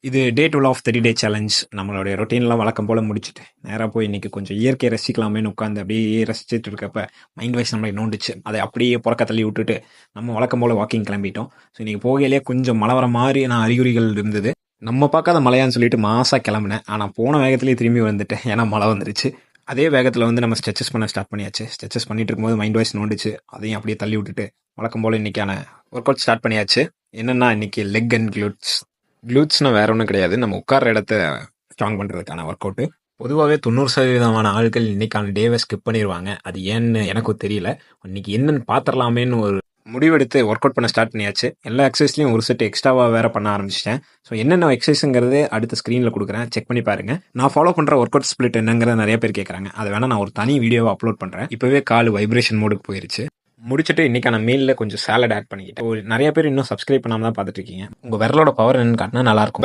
இது டே 12 of 30 day challenge. நம்மளுடைய ரொட்டீன்லாம் வழக்கம் போல முடிச்சுட்டு, நேரா போய் இன்னைக்கு கொஞ்சம் இயற்கையை ரசிக்கலாமேன்னு உட்காந்து அப்படியே ரசிச்சுட்டு இருக்கப்ப, மைண்ட் வைஸ் நம்மளை நோண்டுச்சு. அதை அப்படியே புறக்க தள்ளி விட்டுட்டு, நம்ம வழக்கம் போல வாக்கிங் கிளம்பிட்டோம். ஸோ இன்னைக்கு போகையிலேயே கொஞ்சம் மழை வர மாதிரியான அறிகுறிகள் இருந்தது. நம்ம பார்க்காத மழையான்னு சொல்லிட்டு மாசா கிளம்புனேன். ஆனால் போன வேகத்திலேயே திரும்பி வந்துட்டேன். ஏன்னா மழை வந்துருச்சு. அதே வேகத்தில் வந்து நம்ம ஸ்ட்ரெச்சஸ் பண்ண ஸ்டார்ட் பண்ணியாச்சு. ஸ்ட்ரெச்சஸ் பண்ணிட்டு இருக்கும்போது மைண்ட் வைஸ் நோண்டுச்சு. அதையும் அப்படியே தள்ளி விட்டுட்டு, வழக்கம் போல இன்னைக்கான ஒர்க் அவுட் ஸ்டார்ட் பண்ணியாச்சு. என்னன்னா இன்னைக்கு லெக் அண்ட் க்ளூட்ஸ். க்ளூட்ஸ்னால் வேற ஒன்றும் கிடையாது, நம்ம உட்கார இடத்த ஸ்ட்ராங் பண்ணுறதுக்கான ஒர்க் அவுட்டு. பொதுவாகவே 90% ஆட்கள் இன்னைக்கான டேவை ஸ்கிப் பண்ணிடுவாங்க. அது ஏன்னு எனக்கும் தெரியல. இன்னைக்கு என்னன்னு பார்த்துடலாமேன்னு ஒரு முடிவெடுத்து ஒர்க் அவுட் பண்ண ஸ்டார்ட் பண்ணியாச்சு. எல்லா எக்ஸசைஸ்லையும் ஒரு செட் எக்ஸ்ட்ராவாக வேற பண்ண ஆரம்பிச்சிட்டேன். ஸோ என்னென்ன எக்ஸசைஸுங்கிறது அடுத்த ஸ்க்ரீனில் கொடுக்குறேன், செக் பண்ணி பாருங்க. நான் ஃபாலோ பண்ணுற ஒர்க் அவுட் ஸ்பிளிட் என்னங்கிறத நிறைய பேர் கேட்குறாங்க. அதை வேணா நான் ஒரு தனி வீடியோவை அப்லோட் பண்ணுறேன். இப்போவே கால் வைப்ரேஷன் மோடுக்கு போயிருச்சு. முடிச்சுட்டு இன்னைக்கான மீலில் கொஞ்சம் சாலட் ஆட் பண்ணிக்கிட்டேன். நிறைய பேர் இன்னும் சப்ஸ்கிரைப் பண்ணாமல் தான் பார்த்துட்டு இருக்கீங்க. உங்கள் விரலோட பவர் என்னன்னு காட்டினா நல்லாயிருக்கும்.